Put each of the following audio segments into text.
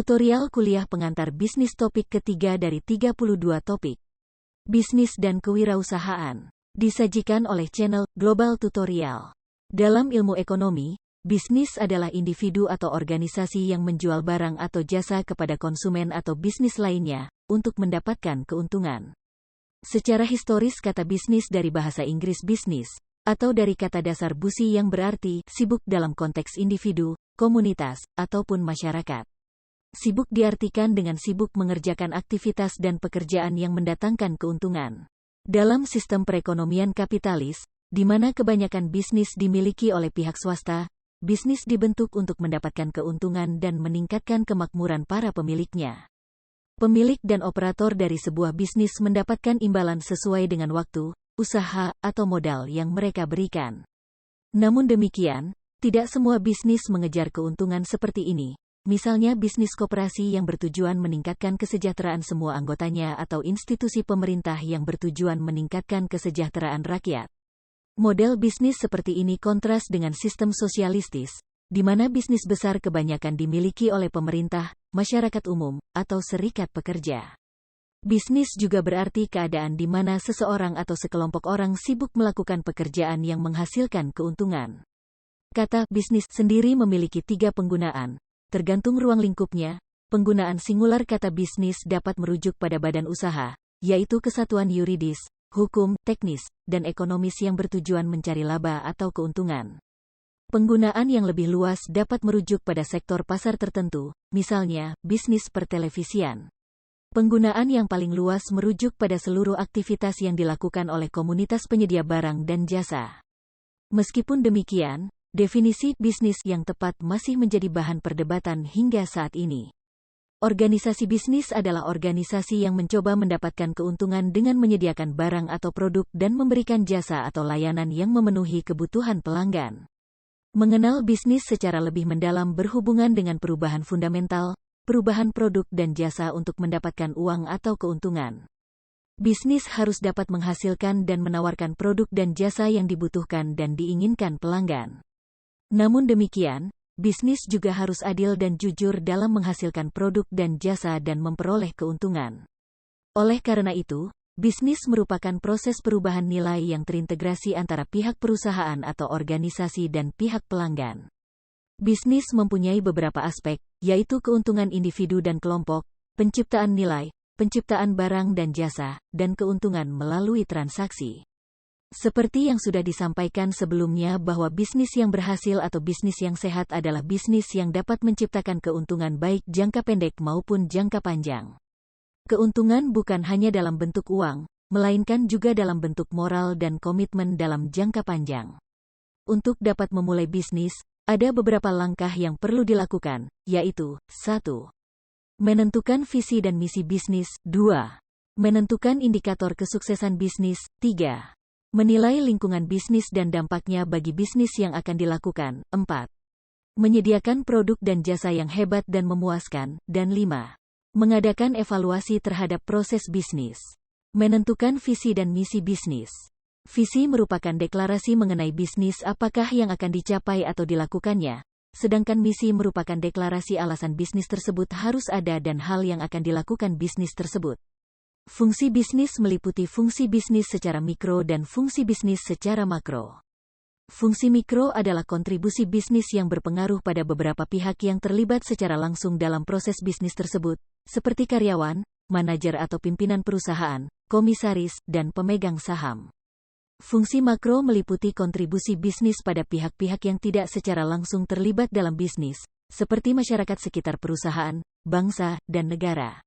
Tutorial kuliah pengantar bisnis topik ketiga dari 32 topik. Bisnis dan kewirausahaan. Disajikan oleh channel Global Tutorial. Dalam ilmu ekonomi, bisnis adalah individu atau organisasi yang menjual barang atau jasa kepada konsumen atau bisnis lainnya, untuk mendapatkan keuntungan. Secara historis kata bisnis dari bahasa Inggris bisnis, atau dari kata dasar busi yang berarti sibuk dalam konteks individu, komunitas, ataupun masyarakat. Sibuk diartikan dengan sibuk mengerjakan aktivitas dan pekerjaan yang mendatangkan keuntungan. Dalam sistem perekonomian kapitalis, di mana kebanyakan bisnis dimiliki oleh pihak swasta, bisnis dibentuk untuk mendapatkan keuntungan dan meningkatkan kemakmuran para pemiliknya. Pemilik dan operator dari sebuah bisnis mendapatkan imbalan sesuai dengan waktu, usaha, atau modal yang mereka berikan. Namun demikian, tidak semua bisnis mengejar keuntungan seperti ini. Misalnya bisnis koperasi yang bertujuan meningkatkan kesejahteraan semua anggotanya atau institusi pemerintah yang bertujuan meningkatkan kesejahteraan rakyat. Model bisnis seperti ini kontras dengan sistem sosialistis, di mana bisnis besar kebanyakan dimiliki oleh pemerintah, masyarakat umum, atau serikat pekerja. Bisnis juga berarti keadaan di mana seseorang atau sekelompok orang sibuk melakukan pekerjaan yang menghasilkan keuntungan. Kata bisnis sendiri memiliki 3 penggunaan. Tergantung ruang lingkupnya, penggunaan singular kata bisnis dapat merujuk pada badan usaha, yaitu kesatuan yuridis, hukum, teknis, dan ekonomis yang bertujuan mencari laba atau keuntungan. Penggunaan yang lebih luas dapat merujuk pada sektor pasar tertentu, misalnya, bisnis pertelevisian. Penggunaan yang paling luas merujuk pada seluruh aktivitas yang dilakukan oleh komunitas penyedia barang dan jasa. Meskipun demikian, definisi bisnis yang tepat masih menjadi bahan perdebatan hingga saat ini. Organisasi bisnis adalah organisasi yang mencoba mendapatkan keuntungan dengan menyediakan barang atau produk dan memberikan jasa atau layanan yang memenuhi kebutuhan pelanggan. Mengenal bisnis secara lebih mendalam berhubungan dengan perubahan fundamental, perubahan produk dan jasa untuk mendapatkan uang atau keuntungan. Bisnis harus dapat menghasilkan dan menawarkan produk dan jasa yang dibutuhkan dan diinginkan pelanggan. Namun demikian, bisnis juga harus adil dan jujur dalam menghasilkan produk dan jasa dan memperoleh keuntungan. Oleh karena itu, bisnis merupakan proses perubahan nilai yang terintegrasi antara pihak perusahaan atau organisasi dan pihak pelanggan. Bisnis mempunyai beberapa aspek, yaitu keuntungan individu dan kelompok, penciptaan nilai, penciptaan barang dan jasa, dan keuntungan melalui transaksi. Seperti yang sudah disampaikan sebelumnya bahwa bisnis yang berhasil atau bisnis yang sehat adalah bisnis yang dapat menciptakan keuntungan baik jangka pendek maupun jangka panjang. Keuntungan bukan hanya dalam bentuk uang, melainkan juga dalam bentuk moral dan komitmen dalam jangka panjang. Untuk dapat memulai bisnis, ada beberapa langkah yang perlu dilakukan, yaitu 1. Menentukan visi dan misi bisnis. 2. Menentukan indikator kesuksesan bisnis. 3. Menilai lingkungan bisnis dan dampaknya bagi bisnis yang akan dilakukan. 4. Menyediakan produk dan jasa yang hebat dan memuaskan. Dan 5. Mengadakan evaluasi terhadap proses bisnis. Menentukan visi dan misi bisnis. Visi merupakan deklarasi mengenai bisnis apakah yang akan dicapai atau dilakukannya, sedangkan misi merupakan deklarasi alasan bisnis tersebut harus ada dan hal yang akan dilakukan bisnis tersebut. Fungsi bisnis meliputi fungsi bisnis secara mikro dan fungsi bisnis secara makro. Fungsi mikro adalah kontribusi bisnis yang berpengaruh pada beberapa pihak yang terlibat secara langsung dalam proses bisnis tersebut, seperti karyawan, manajer atau pimpinan perusahaan, komisaris, dan pemegang saham. Fungsi makro meliputi kontribusi bisnis pada pihak-pihak yang tidak secara langsung terlibat dalam bisnis, seperti masyarakat sekitar perusahaan, bangsa, dan negara.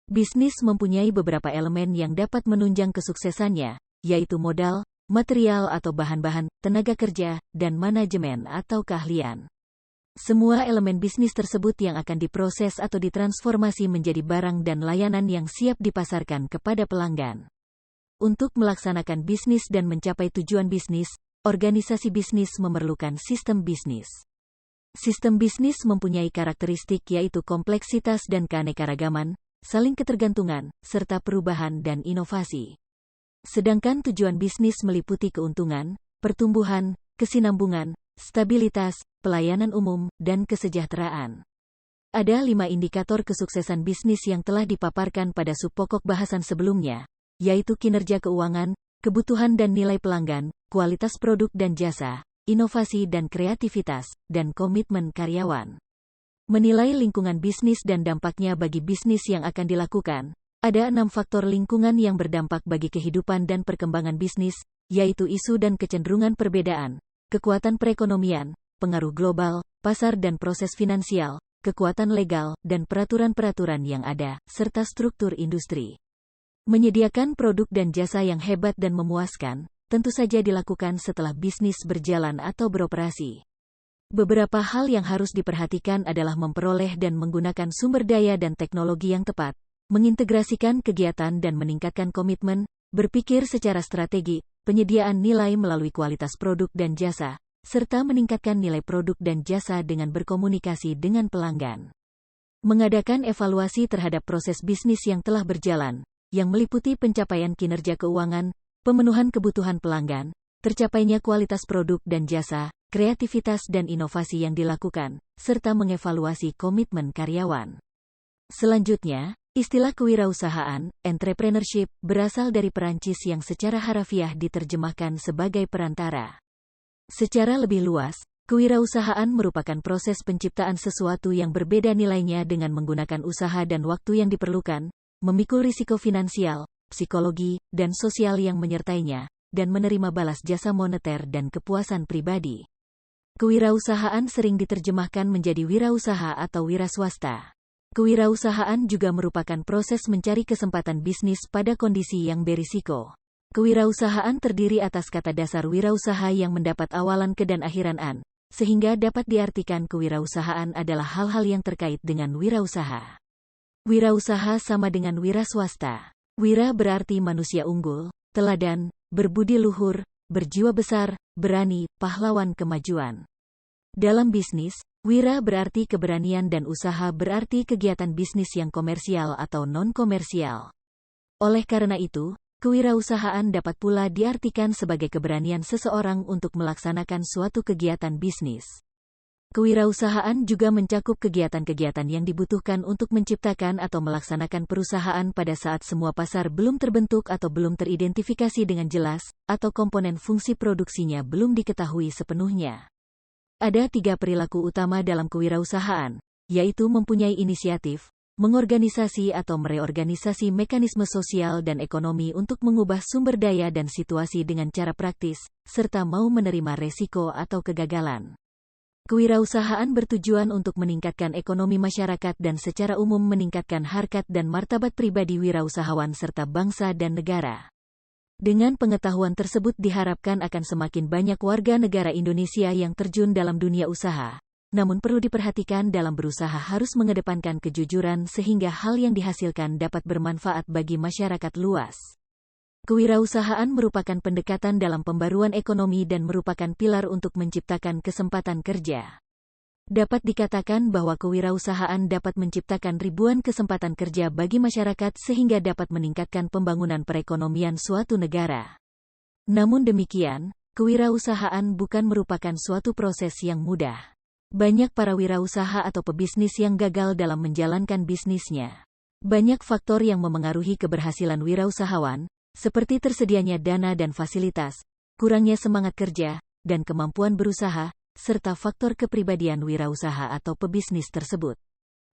Bisnis mempunyai beberapa elemen yang dapat menunjang kesuksesannya, yaitu modal, material atau bahan-bahan, tenaga kerja, dan manajemen atau keahlian. Semua elemen bisnis tersebut yang akan diproses atau ditransformasi menjadi barang dan layanan yang siap dipasarkan kepada pelanggan. Untuk melaksanakan bisnis dan mencapai tujuan bisnis, organisasi bisnis memerlukan sistem bisnis. Sistem bisnis mempunyai karakteristik yaitu kompleksitas dan keanekaragaman, saling ketergantungan, serta perubahan dan inovasi. Sedangkan tujuan bisnis meliputi keuntungan, pertumbuhan, kesinambungan, stabilitas, pelayanan umum, dan kesejahteraan. Ada 5 indikator kesuksesan bisnis yang telah dipaparkan pada subpokok bahasan sebelumnya, yaitu kinerja keuangan, kebutuhan dan nilai pelanggan, kualitas produk dan jasa, inovasi dan kreativitas, dan komitmen karyawan. Menilai lingkungan bisnis dan dampaknya bagi bisnis yang akan dilakukan. Ada 6 faktor lingkungan yang berdampak bagi kehidupan dan perkembangan bisnis, yaitu isu dan kecenderungan perbedaan, kekuatan perekonomian, pengaruh global, pasar dan proses finansial, kekuatan legal, dan peraturan-peraturan yang ada, serta struktur industri. Menyediakan produk dan jasa yang hebat dan memuaskan, tentu saja dilakukan setelah bisnis berjalan atau beroperasi. Beberapa hal yang harus diperhatikan adalah memperoleh dan menggunakan sumber daya dan teknologi yang tepat, mengintegrasikan kegiatan dan meningkatkan komitmen, berpikir secara strategi, penyediaan nilai melalui kualitas produk dan jasa, serta meningkatkan nilai produk dan jasa dengan berkomunikasi dengan pelanggan. Mengadakan evaluasi terhadap proses bisnis yang telah berjalan, yang meliputi pencapaian kinerja keuangan, pemenuhan kebutuhan pelanggan, tercapainya kualitas produk dan jasa, kreativitas dan inovasi yang dilakukan, serta mengevaluasi komitmen karyawan. Selanjutnya, istilah kewirausahaan, entrepreneurship, berasal dari Perancis yang secara harafiah diterjemahkan sebagai perantara. Secara lebih luas, kewirausahaan merupakan proses penciptaan sesuatu yang berbeda nilainya dengan menggunakan usaha dan waktu yang diperlukan, memikul risiko finansial, psikologi, dan sosial yang menyertainya, dan menerima balas jasa moneter dan kepuasan pribadi. Kewirausahaan sering diterjemahkan menjadi wirausaha atau wiraswasta. Kewirausahaan juga merupakan proses mencari kesempatan bisnis pada kondisi yang berisiko. Kewirausahaan terdiri atas kata dasar wirausaha yang mendapat awalan ke dan akhiran an, sehingga dapat diartikan kewirausahaan adalah hal-hal yang terkait dengan wirausaha. Wirausaha sama dengan wiraswasta. Wira berarti manusia unggul, teladan, berbudi luhur, berjiwa besar, berani, pahlawan kemajuan. Dalam bisnis, wira berarti keberanian dan usaha berarti kegiatan bisnis yang komersial atau non-komersial. Oleh karena itu, kewirausahaan dapat pula diartikan sebagai keberanian seseorang untuk melaksanakan suatu kegiatan bisnis. Kewirausahaan juga mencakup kegiatan-kegiatan yang dibutuhkan untuk menciptakan atau melaksanakan perusahaan pada saat semua pasar belum terbentuk atau belum teridentifikasi dengan jelas, atau komponen fungsi produksinya belum diketahui sepenuhnya. Ada 3 perilaku utama dalam kewirausahaan, yaitu mempunyai inisiatif, mengorganisasi atau mereorganisasi mekanisme sosial dan ekonomi untuk mengubah sumber daya dan situasi dengan cara praktis, serta mau menerima resiko atau kegagalan. Kewirausahaan bertujuan untuk meningkatkan ekonomi masyarakat dan secara umum meningkatkan harkat dan martabat pribadi wirausahawan serta bangsa dan negara. Dengan pengetahuan tersebut diharapkan akan semakin banyak warga negara Indonesia yang terjun dalam dunia usaha. Namun perlu diperhatikan dalam berusaha harus mengedepankan kejujuran sehingga hal yang dihasilkan dapat bermanfaat bagi masyarakat luas. Kewirausahaan merupakan pendekatan dalam pembaruan ekonomi dan merupakan pilar untuk menciptakan kesempatan kerja. Dapat dikatakan bahwa kewirausahaan dapat menciptakan ribuan kesempatan kerja bagi masyarakat sehingga dapat meningkatkan pembangunan perekonomian suatu negara. Namun demikian, kewirausahaan bukan merupakan suatu proses yang mudah. Banyak para wirausaha atau pebisnis yang gagal dalam menjalankan bisnisnya. Banyak faktor yang memengaruhi keberhasilan wirausahawan, seperti tersedianya dana dan fasilitas, kurangnya semangat kerja, dan kemampuan berusaha, serta faktor kepribadian wirausaha atau pebisnis tersebut.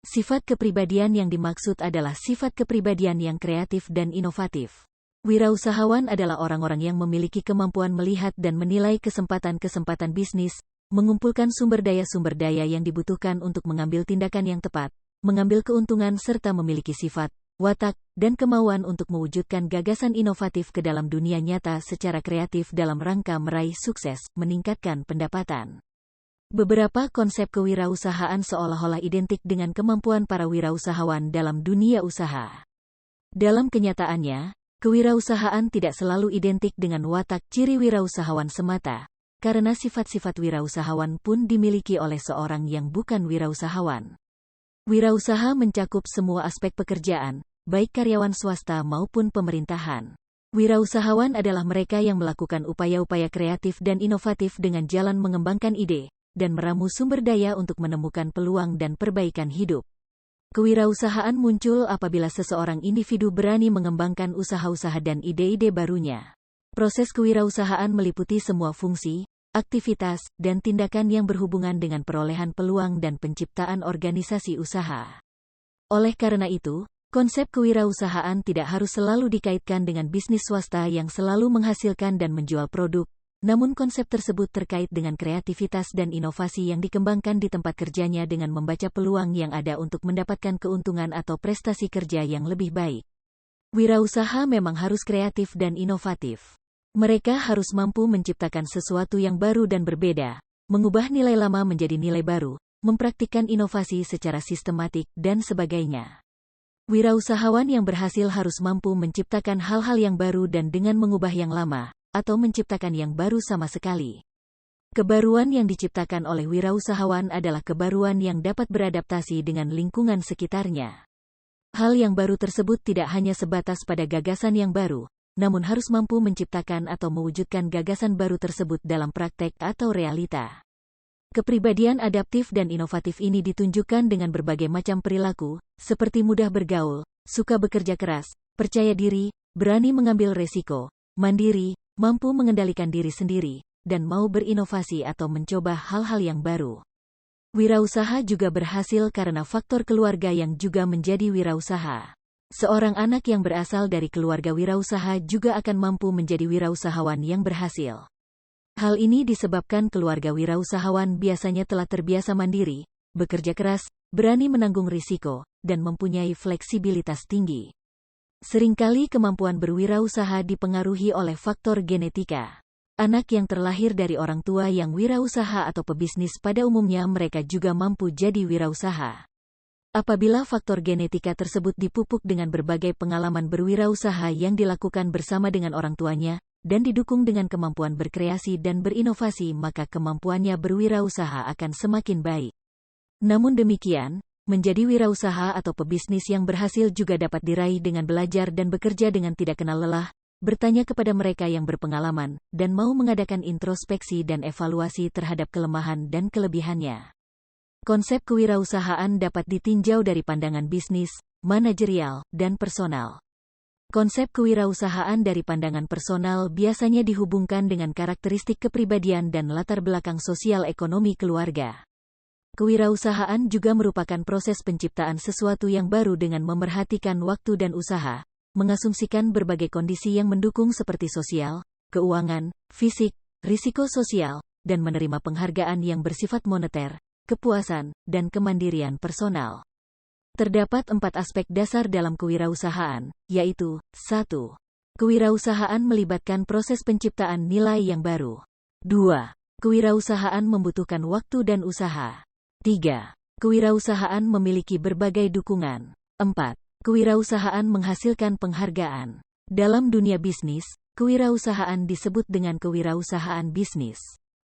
Sifat kepribadian yang dimaksud adalah sifat kepribadian yang kreatif dan inovatif. Wirausahawan adalah orang-orang yang memiliki kemampuan melihat dan menilai kesempatan-kesempatan bisnis, mengumpulkan sumber daya yang dibutuhkan untuk mengambil tindakan yang tepat, mengambil keuntungan serta memiliki sifat, watak, dan kemauan untuk mewujudkan gagasan inovatif ke dalam dunia nyata secara kreatif dalam rangka meraih sukses, meningkatkan pendapatan. Beberapa konsep kewirausahaan seolah-olah identik dengan kemampuan para wirausahawan dalam dunia usaha. Dalam kenyataannya, kewirausahaan tidak selalu identik dengan watak ciri wirausahawan semata, karena sifat-sifat wirausahawan pun dimiliki oleh seorang yang bukan wirausahawan. Wirausaha mencakup semua aspek pekerjaan, baik karyawan swasta maupun pemerintahan. Wirausahawan adalah mereka yang melakukan upaya-upaya kreatif dan inovatif dengan jalan mengembangkan ide, dan meramu sumber daya untuk menemukan peluang dan perbaikan hidup. Kewirausahaan muncul apabila seseorang individu berani mengembangkan usaha-usaha dan ide-ide barunya. Proses kewirausahaan meliputi semua fungsi, aktivitas, dan tindakan yang berhubungan dengan perolehan peluang dan penciptaan organisasi usaha. Oleh karena itu, konsep kewirausahaan tidak harus selalu dikaitkan dengan bisnis swasta yang selalu menghasilkan dan menjual produk, namun konsep tersebut terkait dengan kreativitas dan inovasi yang dikembangkan di tempat kerjanya dengan membaca peluang yang ada untuk mendapatkan keuntungan atau prestasi kerja yang lebih baik. Wirausaha memang harus kreatif dan inovatif. Mereka harus mampu menciptakan sesuatu yang baru dan berbeda, mengubah nilai lama menjadi nilai baru, mempraktikkan inovasi secara sistematik, dan sebagainya. Wirausahawan yang berhasil harus mampu menciptakan hal-hal yang baru dan dengan mengubah yang lama, atau menciptakan yang baru sama sekali. Kebaruan yang diciptakan oleh wirausahawan adalah kebaruan yang dapat beradaptasi dengan lingkungan sekitarnya. Hal yang baru tersebut tidak hanya sebatas pada gagasan yang baru, namun harus mampu menciptakan atau mewujudkan gagasan baru tersebut dalam praktek atau realita. Kepribadian adaptif dan inovatif ini ditunjukkan dengan berbagai macam perilaku, seperti mudah bergaul, suka bekerja keras, percaya diri, berani mengambil resiko, mandiri, mampu mengendalikan diri sendiri, dan mau berinovasi atau mencoba hal-hal yang baru. Wirausaha juga berhasil karena faktor keluarga yang juga menjadi wirausaha. Seorang anak yang berasal dari keluarga wirausaha juga akan mampu menjadi wirausahawan yang berhasil. Hal ini disebabkan keluarga wirausahawan biasanya telah terbiasa mandiri, bekerja keras, berani menanggung risiko, dan mempunyai fleksibilitas tinggi. Seringkali kemampuan berwirausaha dipengaruhi oleh faktor genetika. Anak yang terlahir dari orang tua yang wirausaha atau pebisnis pada umumnya mereka juga mampu jadi wirausaha. Apabila faktor genetika tersebut dipupuk dengan berbagai pengalaman berwirausaha yang dilakukan bersama dengan orang tuanya, dan didukung dengan kemampuan berkreasi dan berinovasi, maka kemampuannya berwirausaha akan semakin baik. Namun demikian, menjadi wirausaha atau pebisnis yang berhasil juga dapat diraih dengan belajar dan bekerja dengan tidak kenal lelah, bertanya kepada mereka yang berpengalaman, dan mau mengadakan introspeksi dan evaluasi terhadap kelemahan dan kelebihannya. Konsep kewirausahaan dapat ditinjau dari pandangan bisnis, manajerial, dan personal. Konsep kewirausahaan dari pandangan personal biasanya dihubungkan dengan karakteristik kepribadian dan latar belakang sosial ekonomi keluarga. Kewirausahaan juga merupakan proses penciptaan sesuatu yang baru dengan memerhatikan waktu dan usaha, mengasumsikan berbagai kondisi yang mendukung seperti sosial, keuangan, fisik, risiko sosial, dan menerima penghargaan yang bersifat moneter, kepuasan, dan kemandirian personal. Terdapat 4 aspek dasar dalam kewirausahaan, yaitu 1. Kewirausahaan melibatkan proses penciptaan nilai yang baru. 2. Kewirausahaan membutuhkan waktu dan usaha. 3. Kewirausahaan memiliki berbagai dukungan. 4. Kewirausahaan menghasilkan penghargaan. Dalam dunia bisnis, kewirausahaan disebut dengan kewirausahaan bisnis.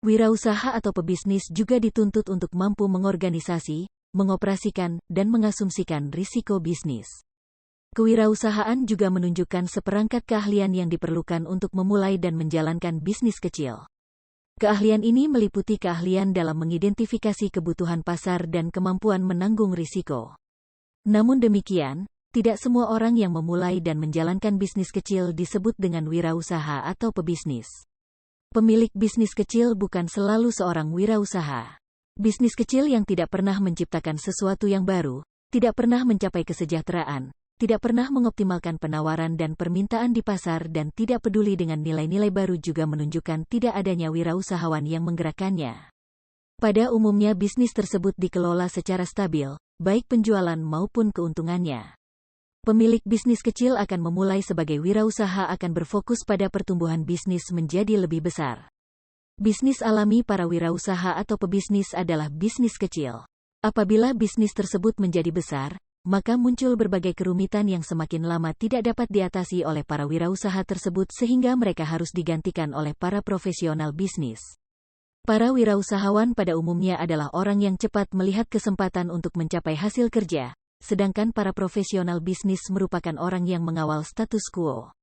Wirausaha atau pebisnis juga dituntut untuk mampu mengorganisasi, mengoperasikan, dan mengasumsikan risiko bisnis. Kewirausahaan juga menunjukkan seperangkat keahlian yang diperlukan untuk memulai dan menjalankan bisnis kecil. Keahlian ini meliputi keahlian dalam mengidentifikasi kebutuhan pasar dan kemampuan menanggung risiko. Namun demikian, tidak semua orang yang memulai dan menjalankan bisnis kecil disebut dengan wirausaha atau pebisnis. Pemilik bisnis kecil bukan selalu seorang wirausaha. Bisnis kecil yang tidak pernah menciptakan sesuatu yang baru, tidak pernah mencapai kesejahteraan, tidak pernah mengoptimalkan penawaran dan permintaan di pasar dan tidak peduli dengan nilai-nilai baru juga menunjukkan tidak adanya wirausahawan yang menggerakkannya. Pada umumnya bisnis tersebut dikelola secara stabil, baik penjualan maupun keuntungannya. Pemilik bisnis kecil akan memulai sebagai wirausaha akan berfokus pada pertumbuhan bisnis menjadi lebih besar. Bisnis alami para wirausaha atau pebisnis adalah bisnis kecil. Apabila bisnis tersebut menjadi besar, maka muncul berbagai kerumitan yang semakin lama tidak dapat diatasi oleh para wirausaha tersebut sehingga mereka harus digantikan oleh para profesional bisnis. Para wirausahawan pada umumnya adalah orang yang cepat melihat kesempatan untuk mencapai hasil kerja, sedangkan para profesional bisnis merupakan orang yang mengawal status quo.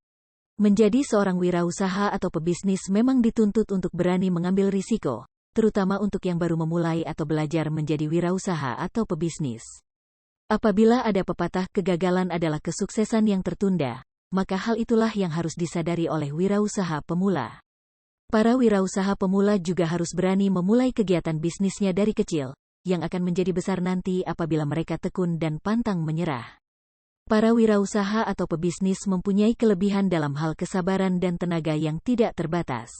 Menjadi seorang wirausaha atau pebisnis memang dituntut untuk berani mengambil risiko, terutama untuk yang baru memulai atau belajar menjadi wirausaha atau pebisnis. Apabila ada pepatah kegagalan adalah kesuksesan yang tertunda, maka hal itulah yang harus disadari oleh wirausaha pemula. Para wirausaha pemula juga harus berani memulai kegiatan bisnisnya dari kecil, yang akan menjadi besar nanti apabila mereka tekun dan pantang menyerah. Para wirausaha atau pebisnis mempunyai kelebihan dalam hal kesabaran dan tenaga yang tidak terbatas.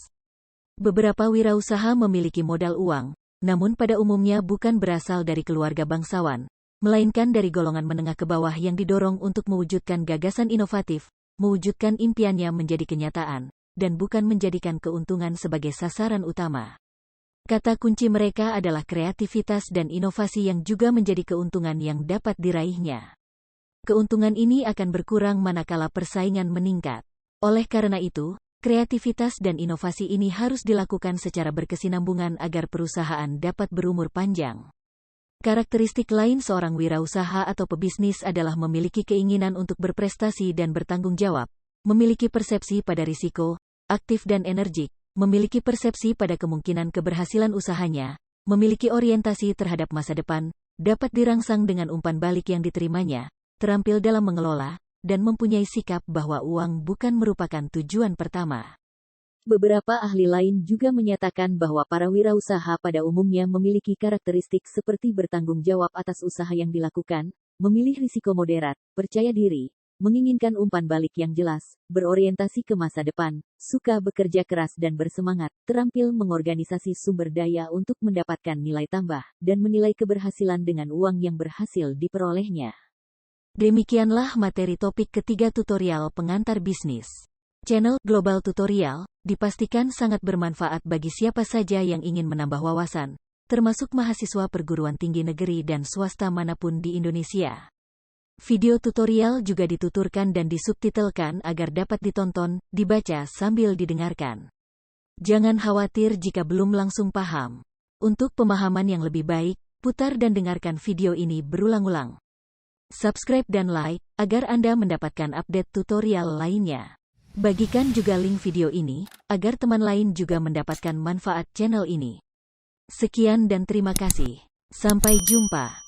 Beberapa wirausaha memiliki modal uang, namun pada umumnya bukan berasal dari keluarga bangsawan, melainkan dari golongan menengah ke bawah yang didorong untuk mewujudkan gagasan inovatif, mewujudkan impiannya menjadi kenyataan, dan bukan menjadikan keuntungan sebagai sasaran utama. Kata kunci mereka adalah kreativitas dan inovasi yang juga menjadi keuntungan yang dapat diraihnya. Keuntungan ini akan berkurang manakala persaingan meningkat. Oleh karena itu, kreativitas dan inovasi ini harus dilakukan secara berkesinambungan agar perusahaan dapat berumur panjang. Karakteristik lain seorang wirausaha atau pebisnis adalah memiliki keinginan untuk berprestasi dan bertanggung jawab, memiliki persepsi pada risiko, aktif dan energik, memiliki persepsi pada kemungkinan keberhasilan usahanya, memiliki orientasi terhadap masa depan, dapat dirangsang dengan umpan balik yang diterimanya, terampil dalam mengelola, dan mempunyai sikap bahwa uang bukan merupakan tujuan pertama. Beberapa ahli lain juga menyatakan bahwa para wirausaha pada umumnya memiliki karakteristik seperti bertanggung jawab atas usaha yang dilakukan, memilih risiko moderat, percaya diri, menginginkan umpan balik yang jelas, berorientasi ke masa depan, suka bekerja keras dan bersemangat, terampil mengorganisasi sumber daya untuk mendapatkan nilai tambah, dan menilai keberhasilan dengan uang yang berhasil diperolehnya. Demikianlah materi topik ketiga tutorial pengantar bisnis. Channel Global Tutorial dipastikan sangat bermanfaat bagi siapa saja yang ingin menambah wawasan, termasuk mahasiswa perguruan tinggi negeri dan swasta manapun di Indonesia. Video tutorial juga dituturkan dan disubtitelkan agar dapat ditonton, dibaca sambil didengarkan. Jangan khawatir jika belum langsung paham. Untuk pemahaman yang lebih baik, putar dan dengarkan video ini berulang-ulang. Subscribe dan like, agar Anda mendapatkan update tutorial lainnya. Bagikan juga link video ini, agar teman lain juga mendapatkan manfaat channel ini. Sekian dan terima kasih. Sampai jumpa.